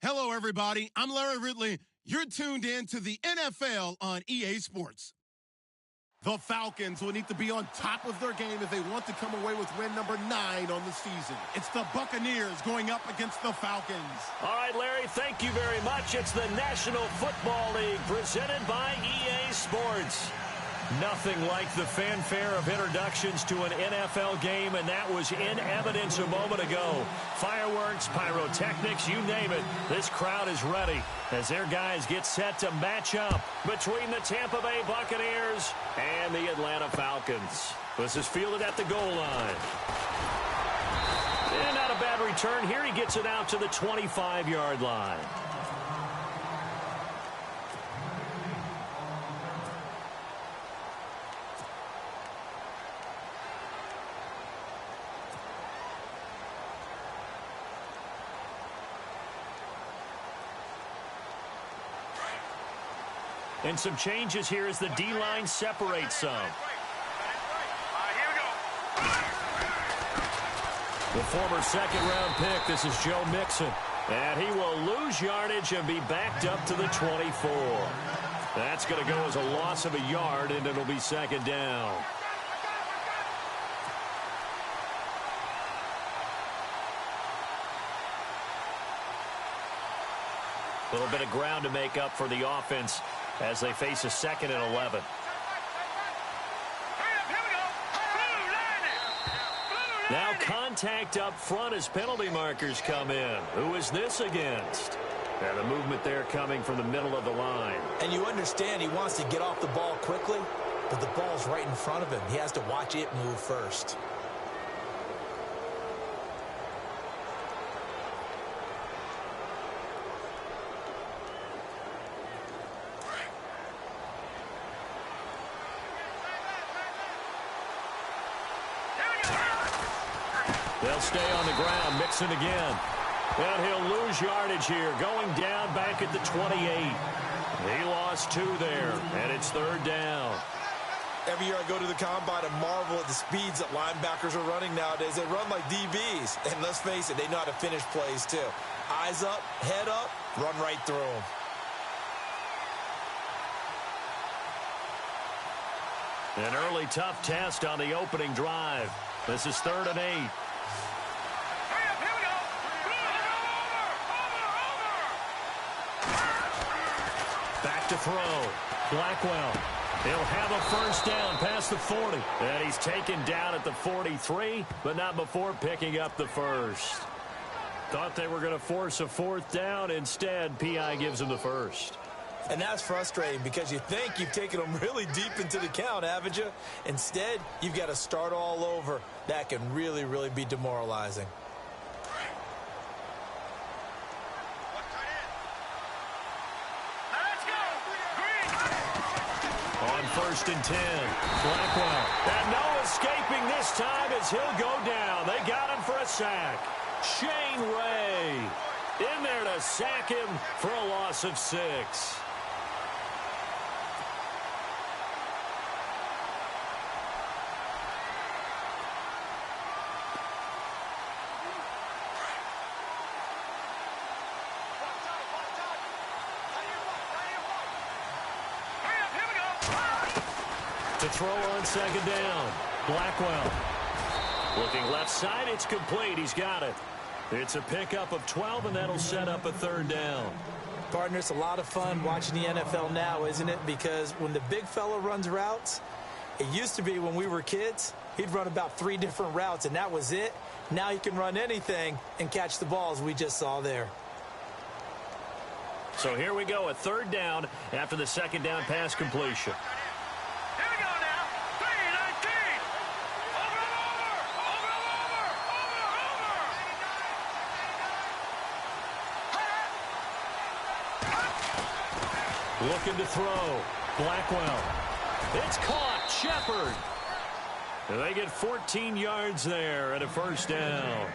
Hello, everybody. I'm Larry Ridley. You're tuned in to the NFL on EA Sports. The Falcons will need to be on top of their game if they want to come away with win number 9 on the season. It's the Buccaneers going up against the Falcons. All right, Larry, thank you very much. It's the National Football League presented by EA Sports. Nothing like the fanfare of introductions to an NFL game, and that was in evidence a moment ago. Fireworks, pyrotechnics, you name it. This crowd is ready as their guys get set to match up between the Tampa Bay Buccaneers and the Atlanta Falcons. This is fielded at the goal line. And not a bad return here. He gets it out to the 25-yard line. And some changes here as the D-line separates some. The former second-round pick, this is Joe Mixon. And he will lose yardage and be backed up to the 24. That's going to go as a loss of a yard, and it'll be second down. A little bit of ground to make up for the offense as they face a 2nd and 11. Now contact up front as penalty markers come in. Who is this against? And the movement there coming from the middle of the line. And you understand he wants to get off the ball quickly, but the ball's right in front of him. He has to watch it move first. They'll stay on the ground. Mixon again. And he'll lose yardage here. Going down back at the 28. He lost 2 there. And it's 3rd down. Every year I go to the combine and marvel at the speeds that linebackers are running nowadays. They run like DBs. And let's face it, they know how to finish plays too. Eyes up, head up, run right through them. An early tough test on the opening drive. This is 3rd and 8. Back to throw. Blackwell. He'll have a first down past the 40. And he's taken down at the 43, but not before picking up the first. Thought they were going to force a 4th down. Instead, P.I. gives him the first. And that's frustrating because you think you've taken them really deep into the count, haven't you? Instead, you've got to start all over. That can really, really be demoralizing. On 1st and 10, Blackwell. And no escaping this time as he'll go down. They got him for a sack. Shane Ray in there to sack him for a loss of 6. To throw on 2nd down. Blackwell. Looking left side, it's complete. He's got it. It's a pickup of 12, and that'll set up a 3rd down. Partner, it's a lot of fun watching the NFL now, isn't it? Because when the big fella runs routes, it used to be when we were kids, he'd run about 3 different routes, and that was it. Now he can run anything and catch the balls we just saw there. So here we go, a 3rd down after the 2nd down pass completion. Looking to throw. Blackwell. It's caught. Shepard. And they get 14 yards there and a first down.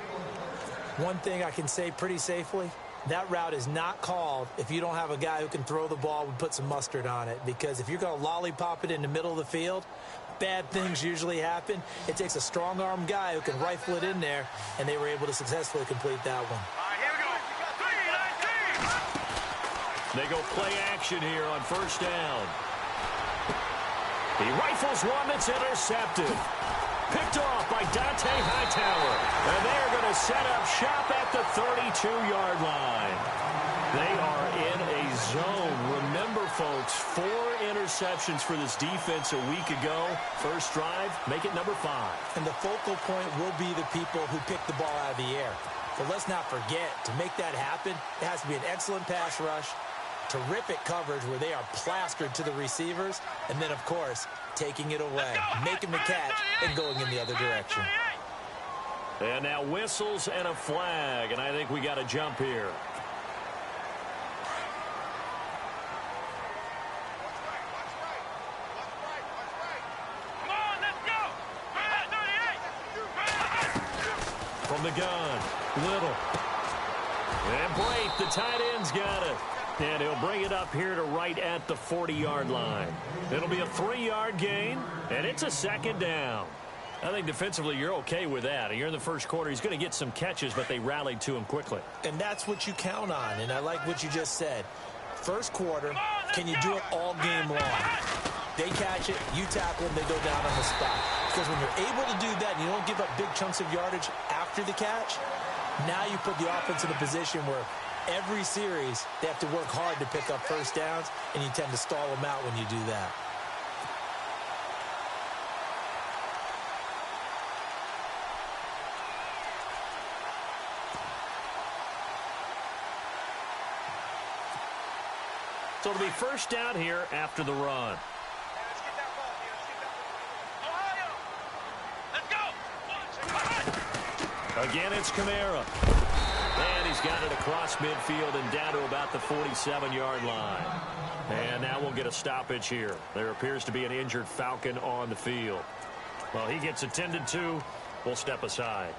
One thing I can say pretty safely, that route is not called if you don't have a guy who can throw the ball and put some mustard on it. Because if you're going to lollipop it in the middle of the field, bad things usually happen. It takes a strong-arm guy who can rifle it in there, and they were able to successfully complete that one. They go play action here on first down. He rifles one that's intercepted. Picked off by Dante Hightower. And they're going to set up shop at the 32-yard line. They are in a zone. Remember, folks, 4 interceptions for this defense a week ago. First drive, make it number 5. And the focal point will be the people who pick the ball out of the air. But let's not forget, to make that happen, it has to be an excellent pass rush, terrific coverage where they are plastered to the receivers, and then, of course, taking it away, making the catch, and going in the other direction. And now whistles and a flag, and I think we got a jump here. From the gun, Little. And Brate, the tight end's got it. And he'll bring it up here to right at the 40-yard line. It'll be a 3-yard gain, and it's a second down. I think defensively you're okay with that. You're in the first quarter. He's going to get some catches, but they rallied to him quickly. And that's what you count on, and I like what you just said. First quarter, can you do it all game long? They catch it, you tackle them, they go down on the spot. Because when you're able to do that and you don't give up big chunks of yardage after the catch, now you put the offense in a position where every series they have to work hard to pick up first downs, and you tend to stall them out when you do that. So it'll be first down here after the run. Again, it's Kamara. And he's got it across midfield and down to about the 47-yard line. And now we'll get a stoppage here. There appears to be an injured Falcon on the field. Well, he gets attended to. We'll step aside.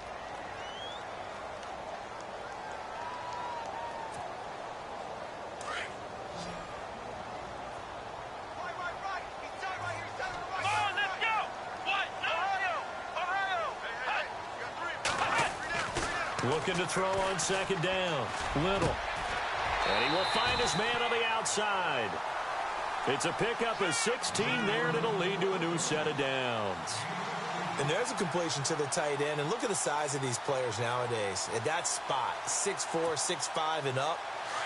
Looking to throw on second down. Little. And he will find his man on the outside. It's a pickup of 16 there, and it'll lead to a new set of downs. And there's a completion to the tight end. And look at the size of these players nowadays. At that spot, 6'4", 6'5", and up.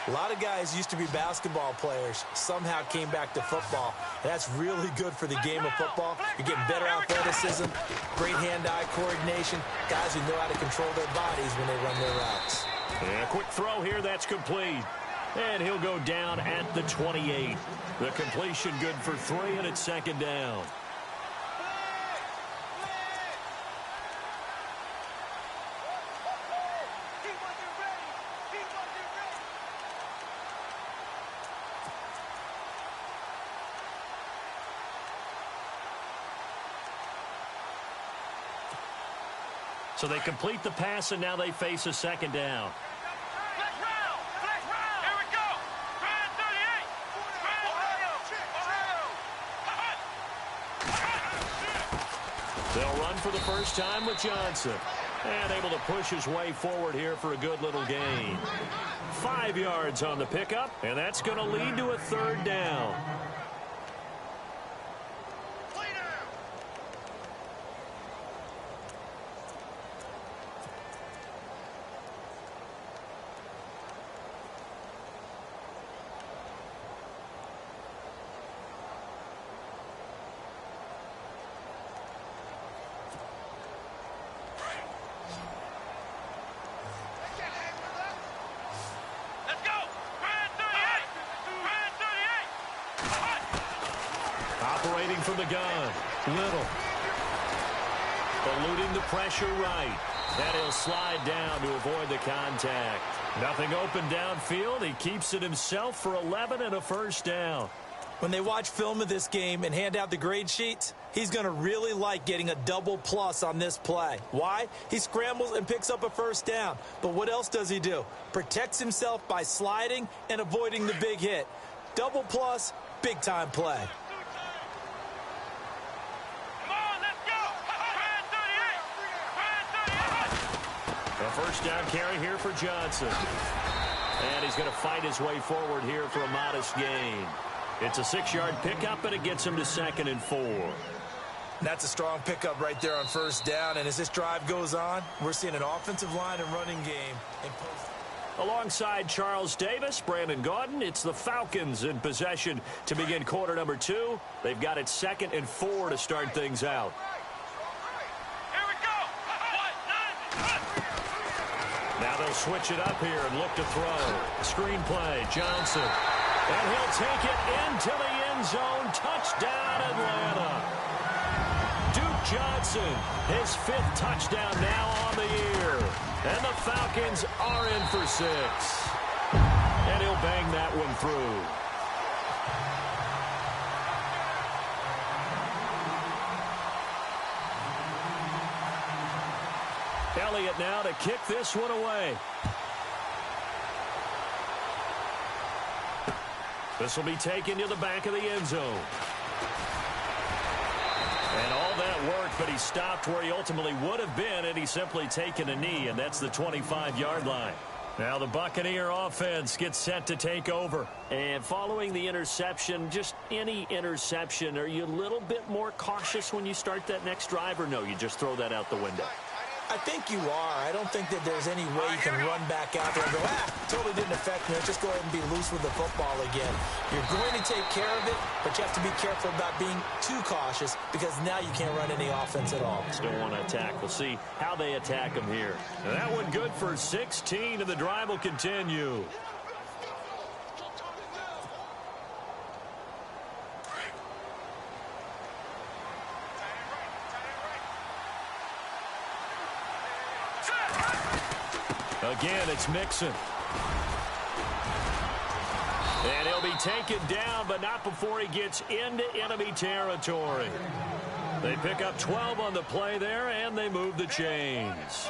A lot of guys used to be basketball players, somehow came back to football. That's really good for the game of football. You're getting better athleticism, great hand-eye coordination, guys who know how to control their bodies when they run their routes. And a quick throw here, that's complete. And he'll go down at the 28. The completion good for 3, and it's second down. So they complete the pass, and now they face a second down. Here we go. 38. They'll run for the first time with Johnson. And able to push his way forward here for a good little gain. 5 yards on the pickup, and that's going to lead to a third down. Operating from the gun, Little. Eluding the pressure right. And he'll slide down to avoid the contact. Nothing open downfield. He keeps it himself for 11 and a first down. When they watch film of this game and hand out the grade sheets, he's going to really like getting a double plus on this play. Why? He scrambles and picks up a first down. But what else does he do? Protects himself by sliding and avoiding the big hit. Double plus, big-time play. A first down carry here for Johnson. And he's going to fight his way forward here for a modest gain. It's a 6-yard pickup, and it gets him to 2nd and 4. That's a strong pickup right there on first down. And as this drive goes on, we're seeing an offensive line and running game in post. Alongside Charles Davis, Brandon Gaudin, it's the Falcons in possession to begin quarter number 2. They've got it 2nd and 4 to start things out. Here we go. Now they'll switch it up here and look to throw. Screen play, Johnson. And he'll take it into the end zone. Touchdown, Atlanta. Duke Johnson, his 5th touchdown now on the year. And the Falcons are in for 6. And he'll bang that one through. Elliott now to kick this one away. This will be taken to the back of the end zone. And all that work, but he stopped where he ultimately would have been, and he's simply taken a knee, and that's the 25-yard line. Now the Buccaneer offense gets set to take over. And following the interception, just any interception, are you a little bit more cautious when you start that next drive, or no, you just throw that out the window? I think you are. I don't think that there's any way you can run back out there and go, totally didn't affect me. Let's just go ahead and be loose with the football again. You're going to take care of it, but you have to be careful about being too cautious because now you can't run any offense at all. Still want to attack. We'll see how they attack him here. And that one good for 16, and the drive will continue. Again, it's Mixon. And he'll be taken down, but not before he gets into enemy territory. They pick up 12 on the play there, and they move the chains.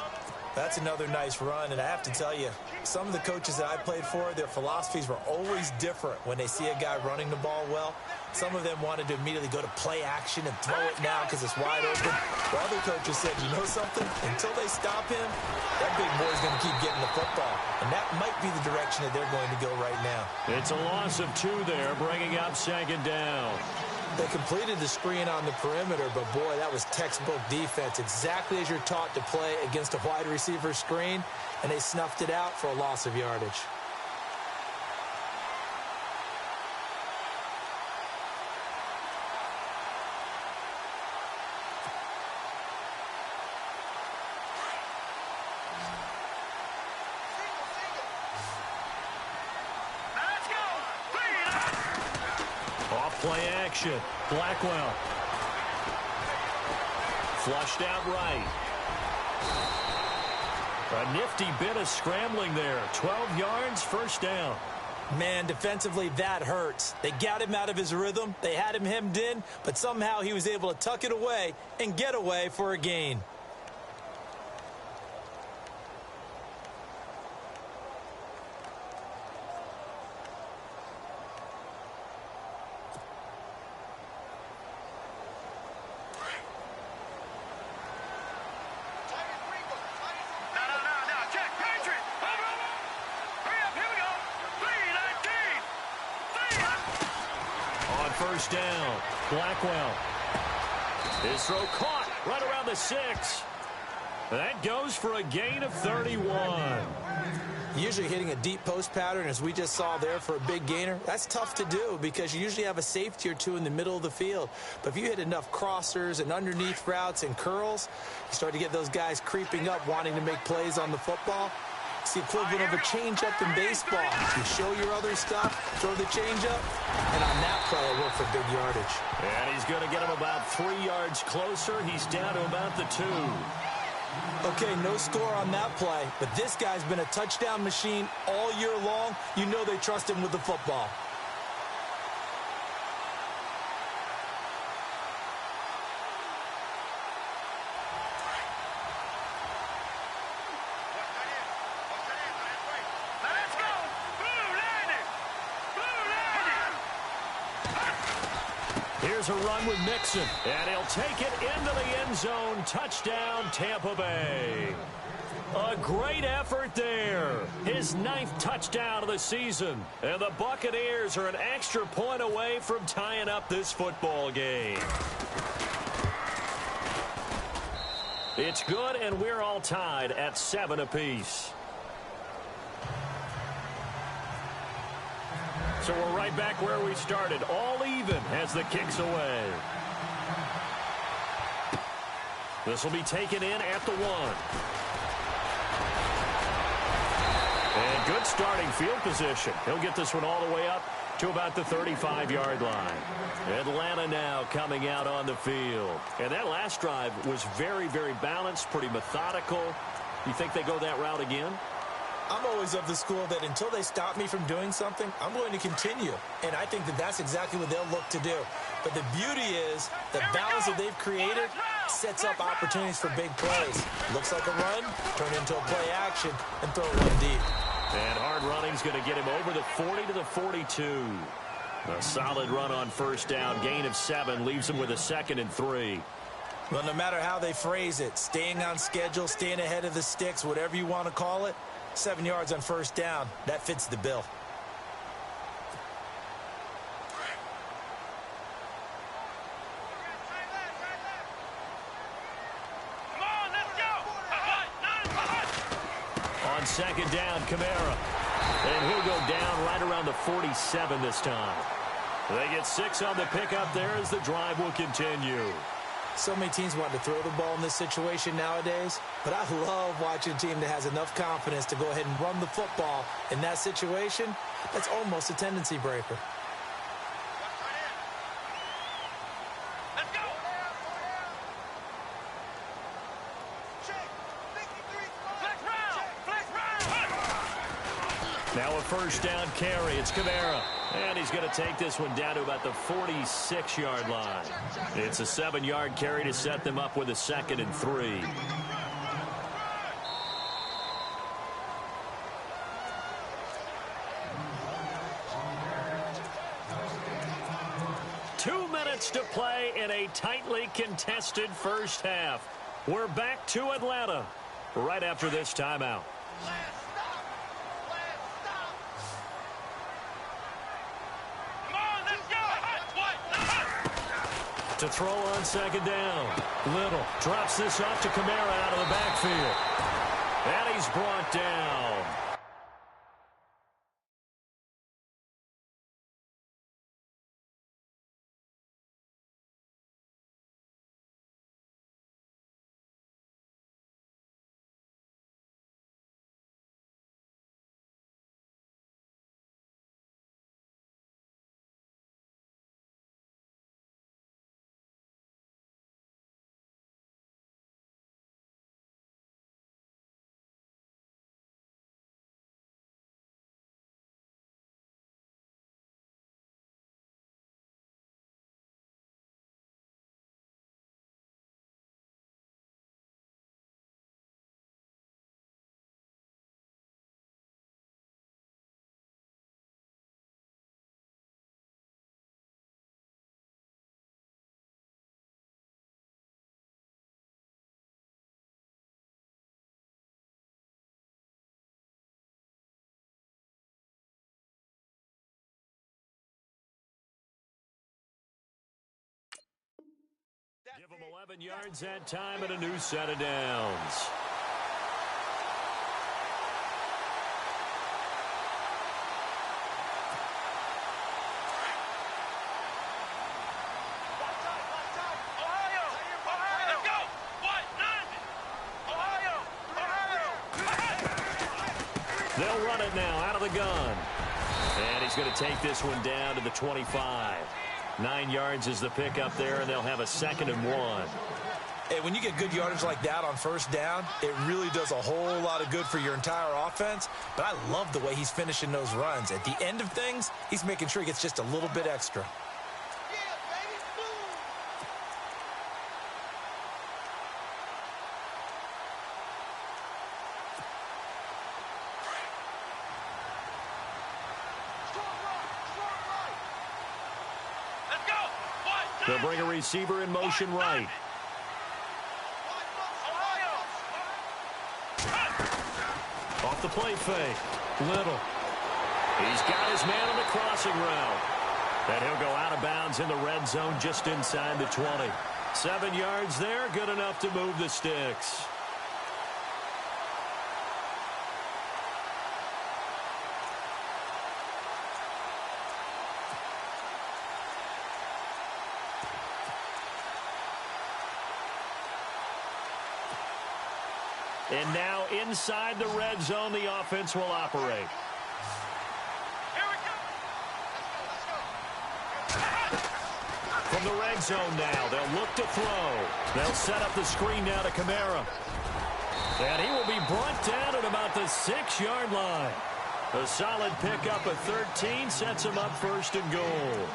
That's another nice run, and I have to tell you, some of the coaches that I played for, their philosophies were always different when they see a guy running the ball well. Some of them wanted to immediately go to play action and throw it now because it's wide open. While other coaches said, you know something? Until they stop him, that big boy's going to keep getting the football. And that might be the direction that they're going to go right now. It's a loss of 2 there, bringing up 2nd down. They completed the screen on the perimeter, but boy, that was textbook defense. Exactly as you're taught to play against a wide receiver screen, and they snuffed it out for a loss of yardage. Play action. Blackwell. Flushed out right. A nifty bit of scrambling there. 12 yards, 1st down. Man, defensively, that hurts. They got him out of his rhythm. They had him hemmed in, but somehow he was able to tuck it away and get away for a gain. First down. Blackwell. His throw caught right around the 6. That goes for a gain of 31. Usually hitting a deep post pattern, as we just saw there, for a big gainer, that's tough to do because you usually have a safety or two in the middle of the field. But if you hit enough crossers and underneath routes and curls, you start to get those guys creeping up wanting to make plays on the football. It's the equivalent of a changeup in baseball. You show your other stuff, throw the changeup, and on that play, it worked for big yardage. And he's going to get him about 3 yards closer. He's down to about the 2. Okay, no score on that play, but this guy's been a touchdown machine all year long. You know they trust him with the football. Here's a run with Mixon, and he'll take it into the end zone. Touchdown, Tampa Bay. A great effort there. His 9th touchdown of the season. And the Buccaneers are an extra point away from tying up this football game. It's good, and we're all tied at 7 apiece. So we're right back where we started, all even as the kick's away. This will be taken in at the 1. And good starting field position. He'll get this one all the way up to about the 35-yard line. Atlanta now coming out on the field. And that last drive was very, very balanced, pretty methodical. You think they go that route again? I'm always of the school that until they stop me from doing something, I'm going to continue. And I think that that's exactly what they'll look to do. But the beauty is the balance that they've created sets up opportunities for big plays. Looks like a run, turn into a play action, and throw one deep. And hard running's going to get him over the 40 to the 42. A solid run on first down. Gain of 7 leaves him with a 2nd and 3. Well, no matter how they phrase it, staying on schedule, staying ahead of the sticks, whatever you want to call it, 7 yards on first down, that fits the bill. Come on, let's go. On second down, Kamara. And he'll go down right around the 47 this time. They get 6 on the pickup there as the drive will continue. So many teams want to throw the ball in this situation nowadays, but I love watching a team that has enough confidence to go ahead and run the football in that situation. That's almost a tendency breaker. Let's go. Flex round. Now a first down carry. It's Kamara. And he's going to take this one down to about the 46-yard line. It's a 7-yard carry to set them up with a 2nd and 3. Two minutes to play in a tightly contested first half. We're back to Atlanta right after this timeout. To throw on second down. Little drops this off to Kamara out of the backfield. And he's brought down. Give them 11 yards that time and a new set of downs. Ohio. Let's go. What? Ohio. They'll run it now out of the gun. And he's going to take this one down to the 25. 9 yards is the pickup there, and they'll have a 2nd and 1. Hey, when you get good yardage like that on first down, it really does a whole lot of good for your entire offense. But I love the way he's finishing those runs. At the end of things, he's making sure he gets just a little bit extra. Let's go. What? They'll bring a receiver in motion right. Off the play fake. Little. He's got his man on the crossing route. And he'll go out of bounds in the red zone just inside the 20. 7 yards there, good enough to move the sticks. And now inside the red zone, the offense will operate. From the red zone now, they'll look to throw. They'll set up the screen now to Kamara. And he will be brought down at about the 6-yard line. A solid pickup of 13 sets him up first and goal.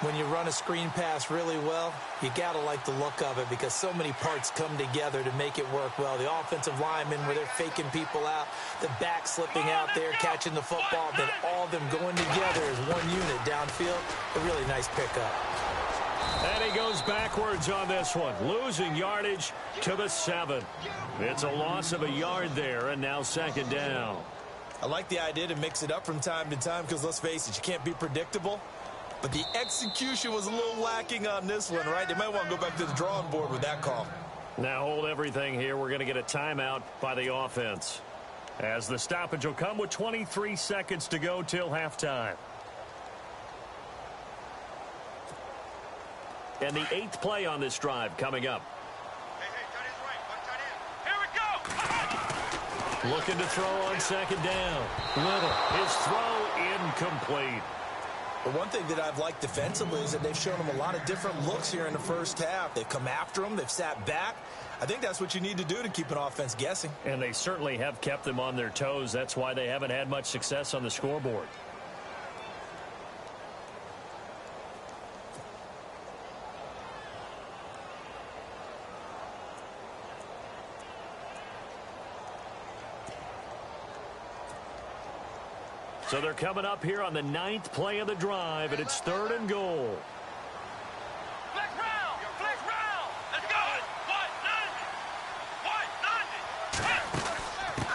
When you run a screen pass really well, you got to like the look of it because so many parts come together to make it work well. The offensive linemen, where they're faking people out, the back slipping out there, catching the football, then all of them going together as one unit downfield. A really nice pickup. And he goes backwards on this one, losing yardage to the 7. It's a loss of a yard there, and now second down. I like the idea to mix it up from time to time because, let's face it, you can't be predictable. But the execution was a little lacking on this one, right? They might want to go back to the drawing board with that call. Now hold everything here. We're going to get a timeout by the offense, as the stoppage will come with 23 seconds to go till halftime. And the 8th play on this drive coming up. Here we go. Looking to throw on second down. Little. His throw incomplete. The one thing that I've liked defensively is that they've shown them a lot of different looks here in the first half. They've come after them. They've sat back. I think that's what you need to do to keep an offense guessing. And they certainly have kept them on their toes. That's why they haven't had much success on the scoreboard. So they're coming up here on the 9th play of the drive, and it's 3rd and goal. Flex round. Flex round. Let's go. What?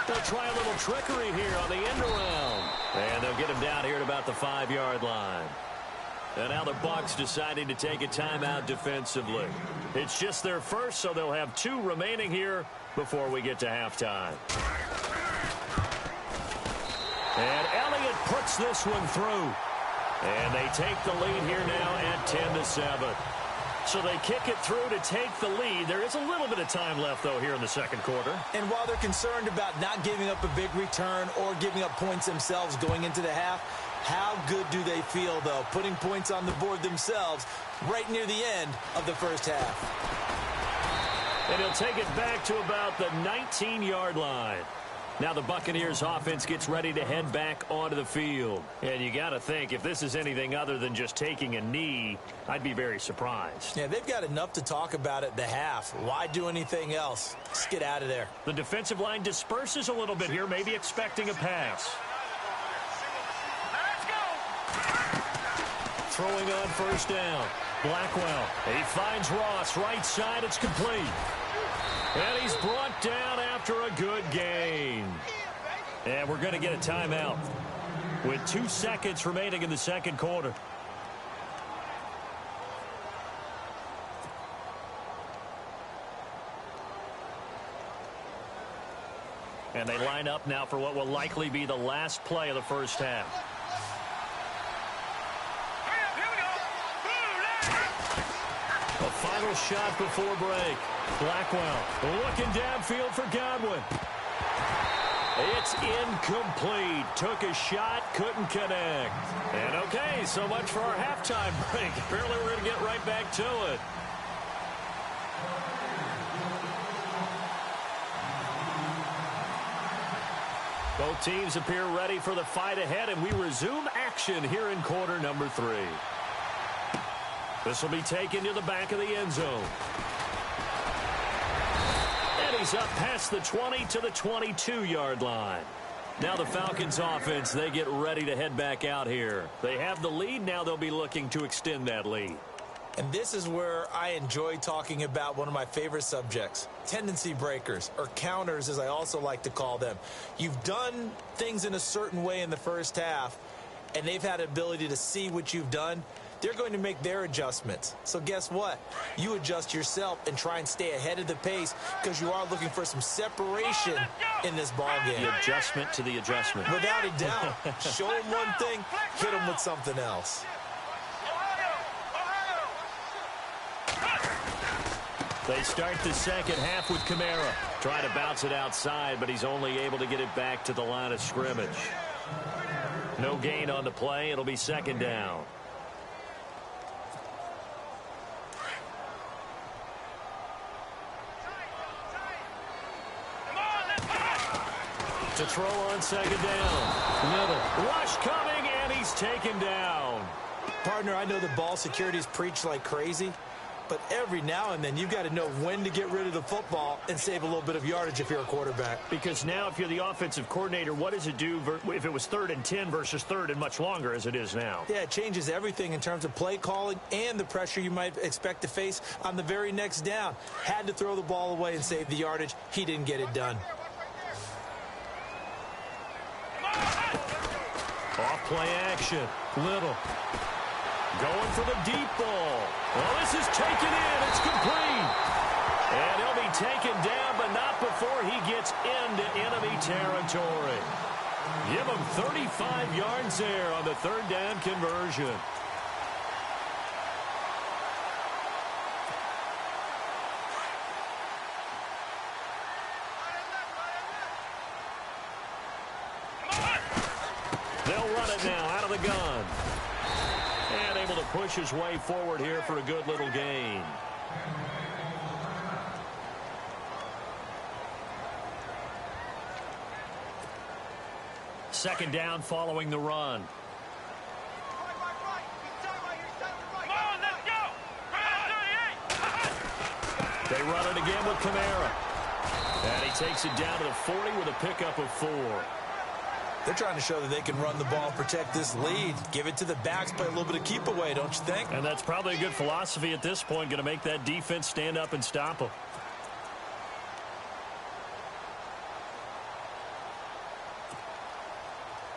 They'll try a little trickery here on the end around. And they'll get him down here at about the 5-yard line. And now the Bucs deciding to take a timeout defensively. It's just their first, so they'll have 2 remaining here before we get to halftime. And Elliott puts this one through. And they take the lead here now at 10-7. So they kick it through to take the lead. There is a little bit of time left, though, here in the second quarter. And while they're concerned about not giving up a big return or giving up points themselves going into the half, how good do they feel, though, putting points on the board themselves right near the end of the first half? And he'll take it back to about the 19-yard line. Now the Buccaneers offense gets ready to head back onto the field. And you got to think, if this is anything other than just taking a knee, I'd be very surprised. Yeah, they've got enough to talk about at the half. Why do anything else? Just get out of there. The defensive line disperses a little bit here, maybe expecting a pass. Let's go. Throwing on first down. Blackwell. He finds Ross. Right side, it's complete. And he's brought down after a good gain. And we're going to get a timeout with 2 seconds remaining in the second quarter. And they line up now for what will likely be the last play of the first half. A final shot before break. Blackwell looking downfield for Godwin. It's incomplete. Took a shot, couldn't connect. And okay, so much for our halftime break. Apparently we're going to get right back to it. Both teams appear ready for the fight ahead, and we resume action here in quarter number 3. This will be taken to the back of the end zone. And he's up past the 20 to the 22-yard line. Now the Falcons offense, they get ready to head back out here. They have the lead. Now they'll be looking to extend that lead. And this is where I enjoy talking about one of my favorite subjects, tendency breakers, or counters as I also like to call them. You've done things in a certain way in the first half, and they've had the ability to see what you've done. They're going to make their adjustments. So guess what? You adjust yourself and try and stay ahead of the pace because you are looking for some separation in this ball game. The adjustment to the adjustment. Without a doubt. Show them one thing, hit them with something else. They start the second half with Kamara. Trying to bounce it outside, but he's only able to get it back to the line of scrimmage. No gain on the play. It'll be second down. To throw on second down. Little. Rush coming, and he's taken down. Partner, I know the ball security is preached like crazy, but every now and then you've got to know when to get rid of the football and save a little bit of yardage if you're a quarterback. Because now if you're the offensive coordinator, what does it do if it was 3rd and 10 versus 3rd and much longer as it is now? Yeah, it changes everything in terms of play calling and the pressure you might expect to face on the very next down. Had to throw the ball away and save the yardage. He didn't get it done. Off play action. Little. Going for the deep ball. Well, this is taken in. It's complete. And he'll be taken down, but not before he gets into enemy territory. Give him 35 yards there on the 3rd down conversion. They'll run it now out of the gun. And able to push his way forward here for a good little gain. Second down following the run. They run it again with Kamara. And he takes it down to the 40 with a pickup of 4. They're trying to show that they can run the ball, protect this lead, give it to the backs, play a little bit of keep away, don't you think? And that's probably a good philosophy at this point, going to make that defense stand up and stop them.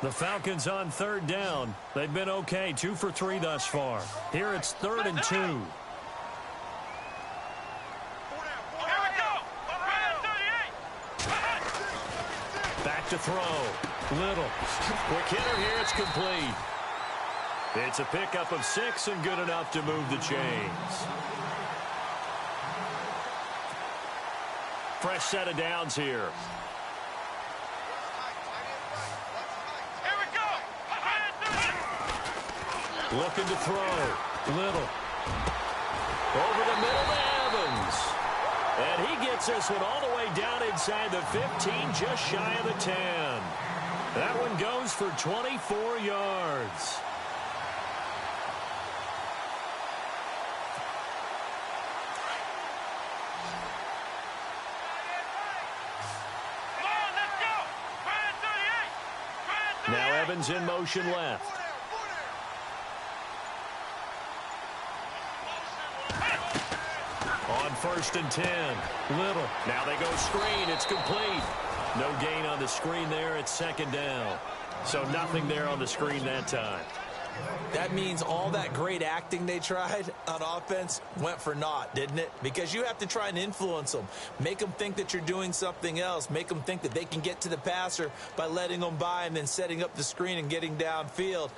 The Falcons on 3rd down. They've been okay, 2 for 3 thus far. Here it's 3rd and 2. Back to throw. Little. Quick hitter here. It's complete. It's a pickup of 6 and good enough to move the chains. Fresh set of downs here. Looking to throw. Little. Over the middle to Evans. And he gets this one all the way down inside the 15, just shy of the 10. That one goes for 24 yards. Now Evans in motion left. On 1st and 10. Little. Now they go screen. It's complete. No gain on the screen there. It's 2nd down. So nothing there on the screen that time. That means all that great acting they tried on offense went for naught, didn't it? Because you have to try and influence them. Make them think that you're doing something else. Make them think that they can get to the passer by letting them by and then setting up the screen and getting downfield.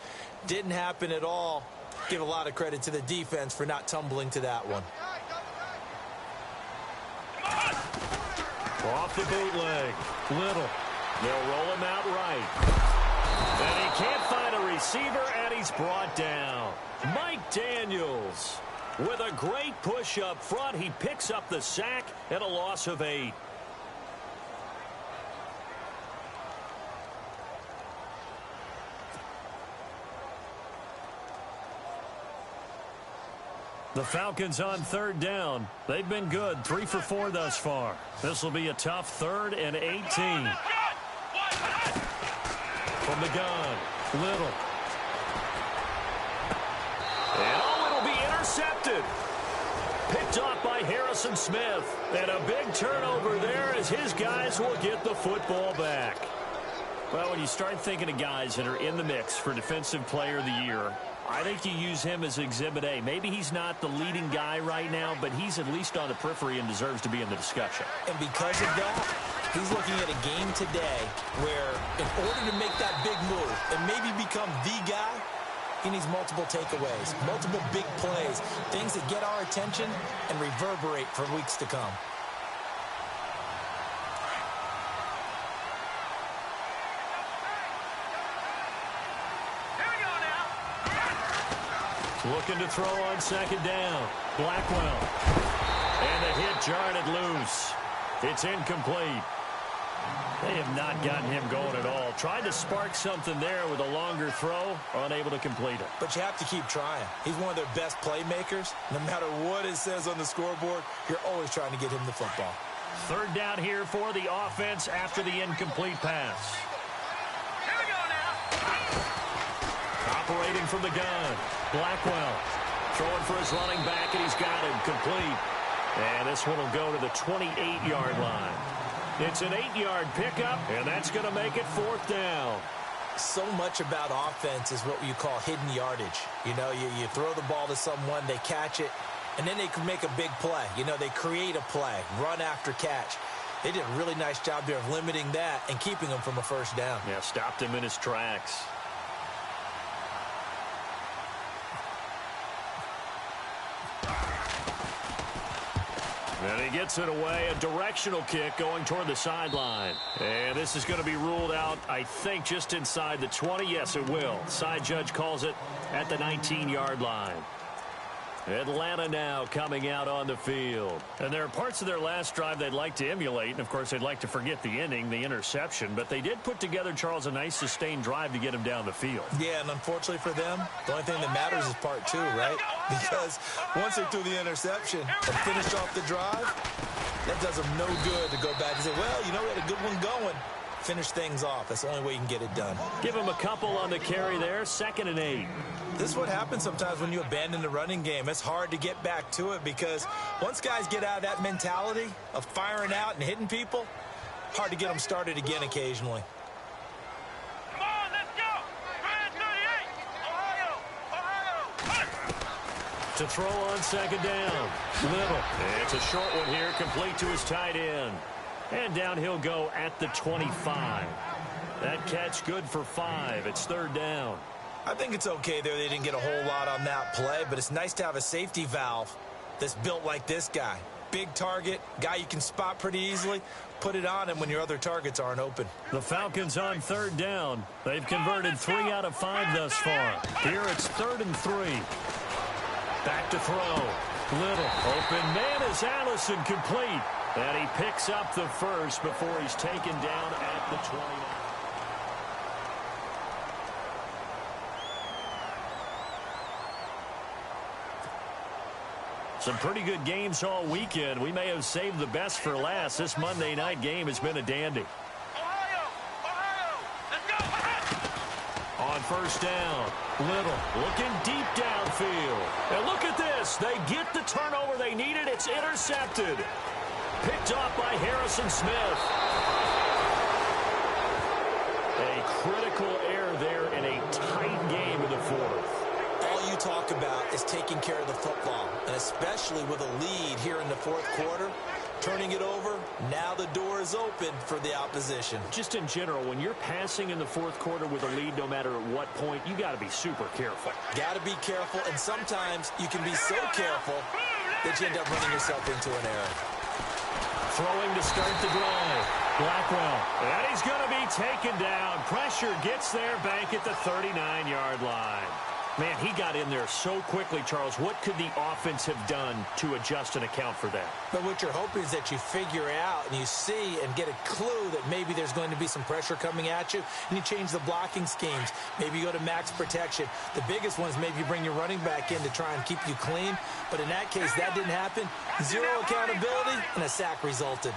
Didn't happen at all. Give a lot of credit to the defense for not tumbling to that one. Off the bootleg. Little. They'll roll him out right. And he can't find a receiver, and he's brought down. Mike Daniels with a great push up front. He picks up the sack and a loss of 8. The Falcons on 3rd down. They've been good, 3 for 4 thus far. This will be a tough 3rd and 18. From the gun, Little. And it'll be intercepted. intercepted. Picked off by Harrison Smith. And a big turnover there as his guys will get the football back. Well, when you start thinking of guys that are in the mix for Defensive Player of the Year, I think you use him as Exhibit A. Maybe he's not the leading guy right now, but he's at least on the periphery and deserves to be in the discussion. And because of that, he's looking at a game today where in order to make that big move and maybe become the guy, he needs multiple takeaways, multiple big plays, things that get our attention and reverberate for weeks to come. Looking to throw on second down. Blackwell. And the hit jarred it loose. It's incomplete. They have not gotten him going at all. Tried to spark something there with a longer throw, unable to complete it. But you have to keep trying. He's one of their best playmakers. No matter what it says on the scoreboard, you're always trying to get him the football. Third down here for the offense after the incomplete pass. Here we go now. Operating from the gun. Blackwell throwing for his running back, and he's got him complete. And this one will go to the 28-yard line. It's an 8-yard pickup, and that's going to make it fourth down. So much about offense is what you call hidden yardage. You know, you throw the ball to someone, they catch it, and then they can make a big play. You know, they create a play, run after catch. They did a really nice job there of limiting that and keeping him from a first down. Yeah, stopped him in his tracks. And he gets it away, a directional kick going toward the sideline. And this is going to be ruled out, I think, just inside the 20. Yes, it will. Side judge calls it at the 19-yard line. Atlanta now coming out on the field. And there are parts of their last drive they'd like to emulate. And, of course, they'd like to forget the ending, the interception. But they did put together, Charles, a nice sustained drive to get him down the field. Yeah, and unfortunately for them, the only thing that matters is part two, right? Because once they threw the interception and finished off the drive, that does them no good to go back and say, well, you know, we had a good one going. Finish things off. That's the only way you can get it done. Give him a couple on the carry there. 2nd and 8. This is what happens sometimes when you abandon the running game. It's hard to get back to it because once guys get out of that mentality of firing out and hitting people, hard to get them started again occasionally. Come on, let's go. 38. Ohio. To throw on 2nd down. Little. It's a short one here, complete to his tight end. And down he'll go at the 25. That catch good for 5. It's 3rd down. I think it's okay there. They didn't get a whole lot on that play, but it's nice to have a safety valve that's built like this guy. Big target, guy you can spot pretty easily. Put it on him when your other targets aren't open. The Falcons on 3rd down. They've converted 3 out of 5 thus far. Here it's 3rd and 3. Back to throw. Little. Open man is Allison, complete. And he picks up the first before he's taken down at the 29. Some pretty good games all weekend. We may have saved the best for last. This Monday night game has been a dandy. Ohio. Let's go. On 1st down, Little looking deep downfield. And look at this. They get the turnover they needed. It's intercepted. Picked off by Harrison Smith. A critical error there in a tight game in the 4th. All you talk about is taking care of the football, and especially with a lead here in the 4th quarter, turning it over, now the door is open for the opposition. Just in general, when you're passing in the 4th quarter with a lead, no matter at what point, you got to be super careful. Got to be careful, and sometimes you can be so careful that you end up running yourself into an error. Throwing to start the drive. Blackwell. And he's going to be taken down. Pressure gets there back at the 39-yard line. Man, he got in there so quickly, Charles. What could the offense have done to adjust and account for that? But what you're hoping is that you figure out and you see and get a clue that maybe there's going to be some pressure coming at you, and you change the blocking schemes. Maybe you go to max protection. The biggest one is maybe you bring your running back in to try and keep you clean. But in that case, that didn't happen. Zero accountability, and a sack resulted.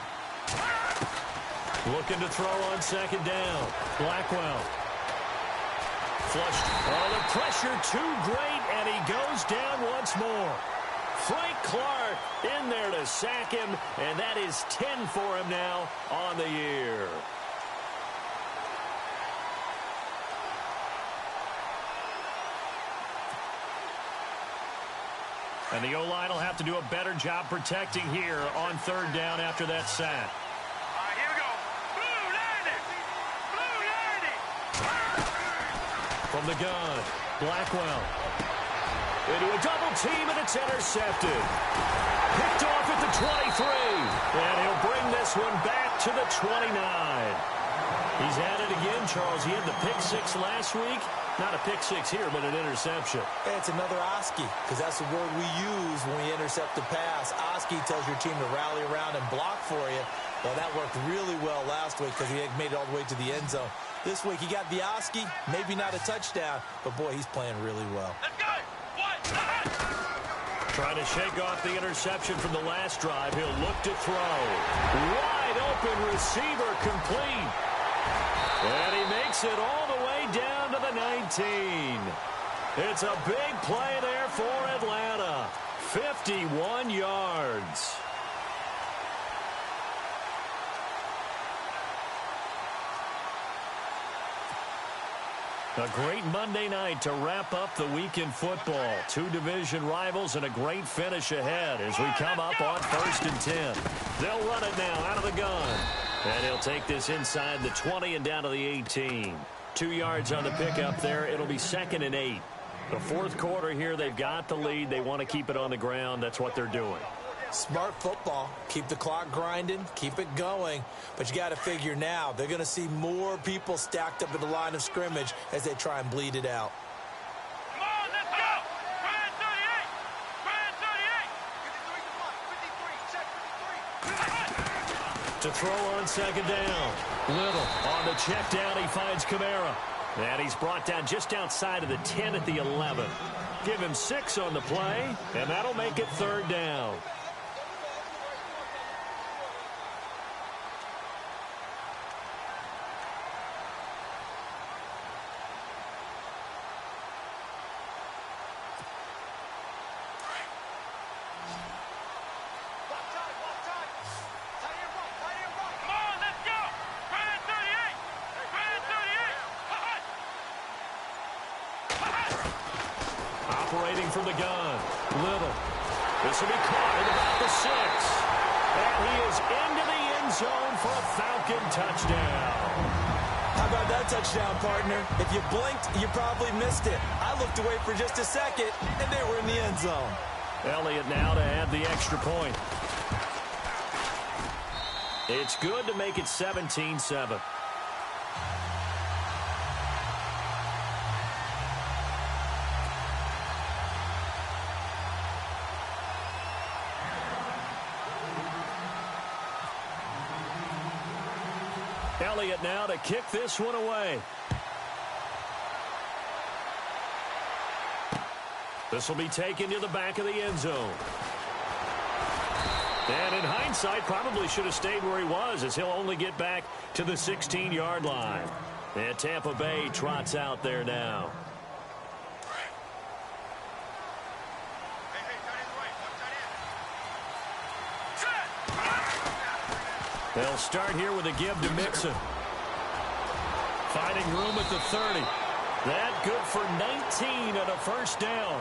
Looking to throw on 2nd down. Blackwell. Flushed. Oh, the pressure too great, and And he goes down once more. Frank Clark in there to sack him, and that is 10 for him now on the year. And the O-line will have to do a better job protecting here on third down after that sack. All right, here we go. Blue landing. Blue landing. From the gun, Blackwell. Into a double team, and it's intercepted. Picked off at the 23. And he'll bring this one back to the 29. He's at it again, Charles. He had the pick six last week. Not a pick six here, but an interception. Hey, it's another Oski, because that's the word we use when we intercept a pass. Oski tells your team to rally around and block for you. Well, that worked really well last week because he made it all the way to the end zone. This week, he got the Oski, maybe not a touchdown, but, boy, he's playing really well. Let's go. Trying to shake off the interception from the last drive. He'll look to throw. Wide open receiver complete. And he makes it all the way down to the 19. It's a big play there for Atlanta. 51 yards. A great Monday night to wrap up the week in football. Two division rivals and a great finish ahead as we come up on 1st and 10. They'll run it now out of the gun. And he'll take this inside the 20 and down to the 18. 2 yards on the pickup there. It'll be 2nd and 8. The fourth quarter here, they've got the lead. They want to keep it on the ground. That's what they're doing. Smart football. Keep the clock grinding. Keep it going. But you got to figure now, they're going to see more people stacked up at the line of scrimmage as they try and bleed it out. Come on, let's go. Brand 38. Brand 38. To throw on 2nd down. Little on the check down. He finds Kamara. And he's brought down just outside of the 10 at the 11. Give him 6 on the play, and that'll make it 3rd down. Operating from the gun. Little. This will be caught at about the 6. And he is into the end zone for a Falcon touchdown. How about that touchdown, partner? If you blinked, you probably missed it. I looked away for just a second, and they were in the end zone. Elliott now to add the extra point. It's good to make it 17-7. Elliott now to kick this one away. This will be taken to the back of the end zone. And in hindsight, probably should have stayed where he was, as he'll only get back to the 16-yard line. And Tampa Bay trots out there now. They'll start here with a give to Mixon. Finding room at the 30. That good for 19 and a 1st down.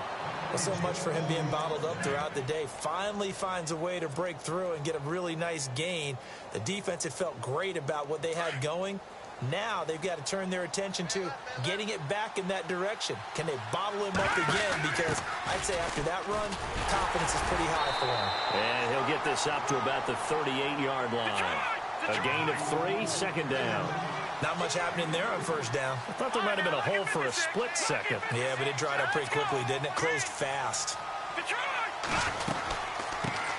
Well, so much for him being bottled up throughout the day. Finally finds a way to break through and get a really nice gain. The defense had felt great about what they had going. Now they've got to turn their attention to getting it back in that direction. Can they bottle him up again? Because I'd say after that run, confidence is pretty high for him. And he'll get this up to about the 38-yard line. A gain of 3, 2nd down. Not much happening there on 1st down. I thought there might have been a hole for a split second. Yeah, but it dried up pretty quickly, didn't it? Closed fast.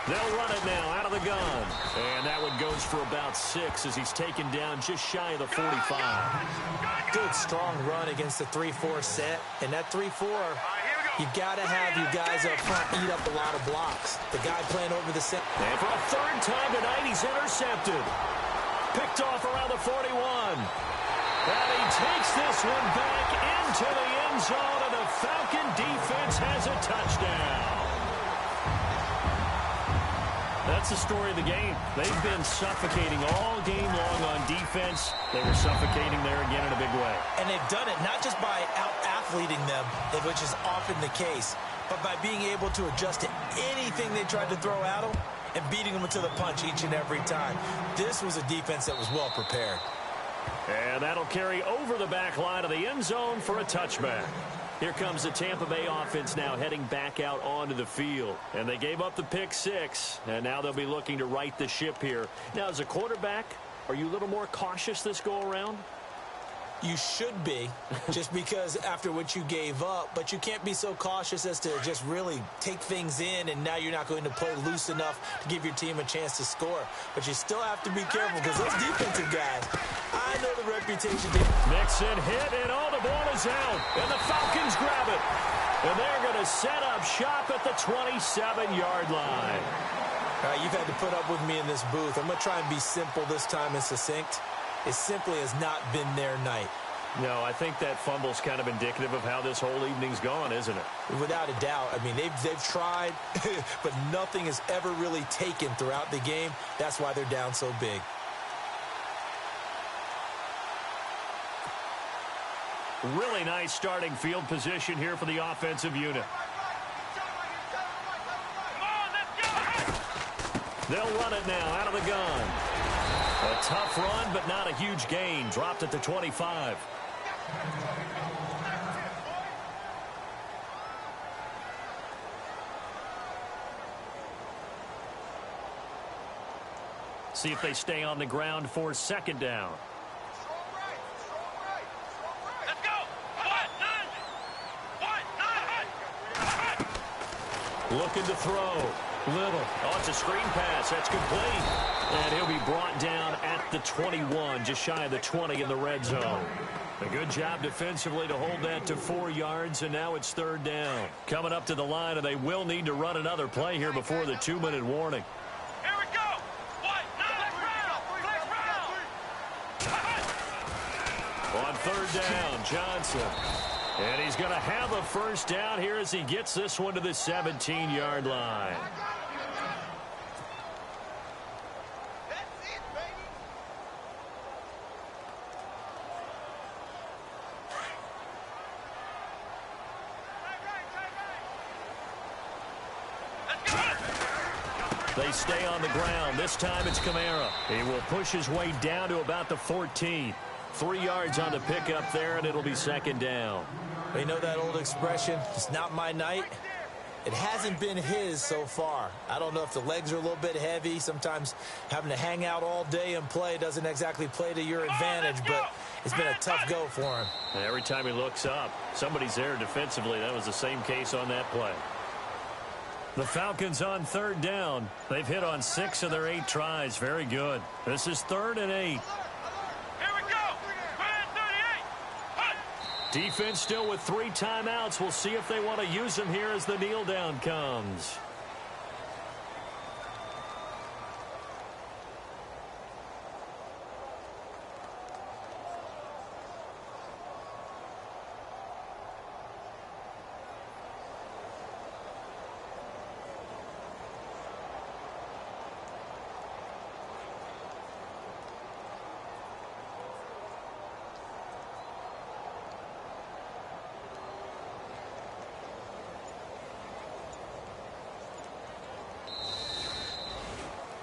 They'll run it now out of the gun. And that one goes for about 6 as he's taken down just shy of the 45. Good, strong run against the 3-4 set. And that 3-4, you got to have your guys up front eat up a lot of blocks. The guy playing over the center. And for a 3rd time tonight, he's intercepted. Picked off around the 41. And he takes this one back into the end zone, and the Falcon defense has a touchdown. That's the story of the game. They've been suffocating all game long on defense. They were suffocating there again in a big way. And they've done it not just by out-athleting them, which is often the case, but by being able to adjust to anything they tried to throw at them and beating them to the punch each and every time. This was a defense that was well prepared. And that'll carry over the back line of the end zone for a touchback. Here comes the Tampa Bay offense now heading back out onto the field. And they gave up the pick 6, and now they'll be looking to right the ship here. Now, as a quarterback, are you a little more cautious this go-around? You should be, just because after what you gave up, but you can't be so cautious as to just really take things in, and now you're not going to play loose enough to give your team a chance to score. But you still have to be careful because those defensive guys, I know the reputation. Mixon hit, and all the ball is out, and the Falcons grab it. And they're going to set up shop at the 27-yard line. All right, you've had to put up with me in this booth. I'm going to try and be simple this time and succinct. It simply has not been their night. No, I think that fumble's kind of indicative of how this whole evening's gone, isn't it? Without a doubt. I mean, they've tried, but nothing is ever really taken throughout the game. That's why they're down so big. Really nice starting field position here for the offensive unit. They'll run it now out of the gun. A tough run, but not a huge gain. Dropped at the 25. See if they stay on the ground for second down. Let's go. Looking to throw. Little. Oh, it's a screen pass. That's complete. And he'll be brought down at the 21, just shy of the 20 in the red zone. A good job defensively to hold that to 4 yards, and now it's third down. Coming up to the line, and they will need to run another play here before the 2-minute warning. Here we go. On third down, Johnson. And he's going to have a first down here as he gets this one to the 17-yard line. They stay on the ground. This time it's Kamara. He will push his way down to about the 14. 3 yards on the pickup there, and it'll be second down. You know that old expression, it's not my night? It hasn't been his so far. I don't know if the legs are a little bit heavy. Sometimes having to hang out all day and play doesn't exactly play to your advantage, but it's been a tough go for him. Every time he looks up, somebody's there defensively. That was the same case on that play. The Falcons on third down. They've hit on 6 of their 8 tries. Very good. This is 3rd and 8. Defense still with 3 timeouts. We'll see if they want to use them here as the kneel down comes.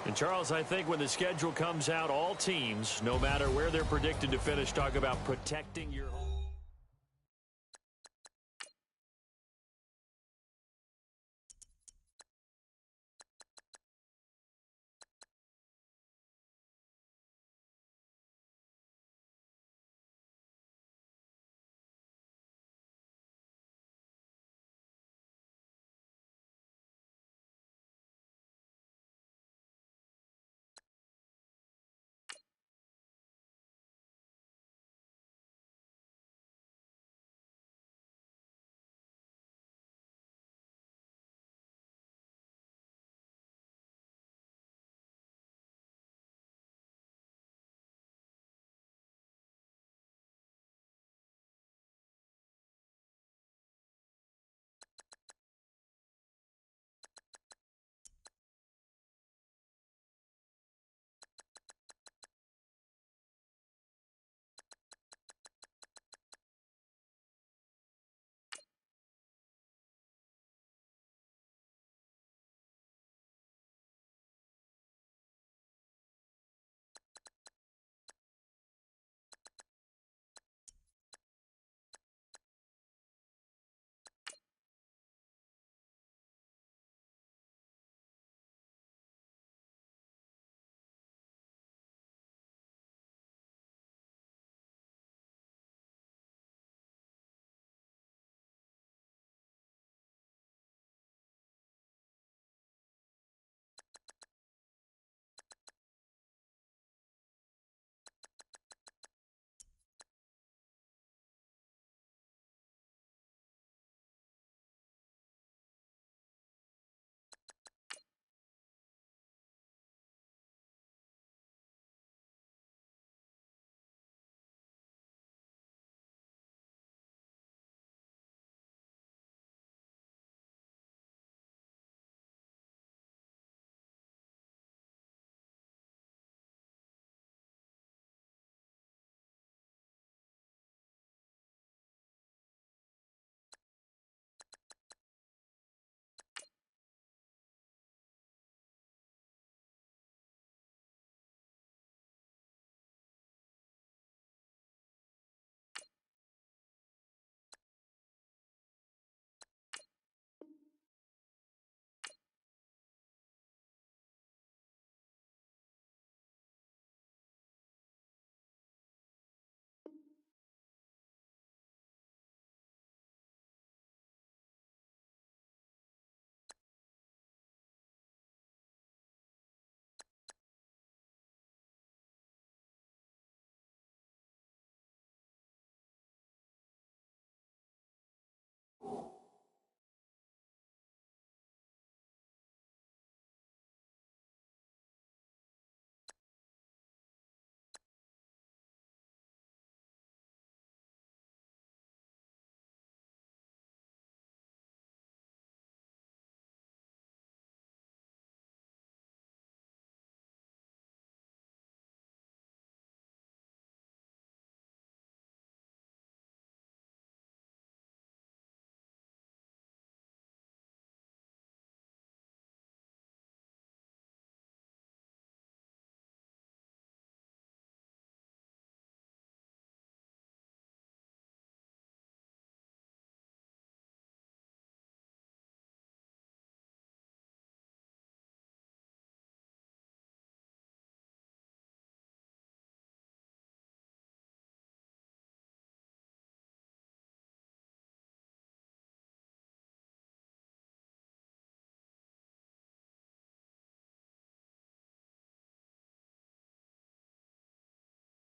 And Charles, I think when the schedule comes out, all teams, no matter where they're predicted to finish, talk about protecting your home.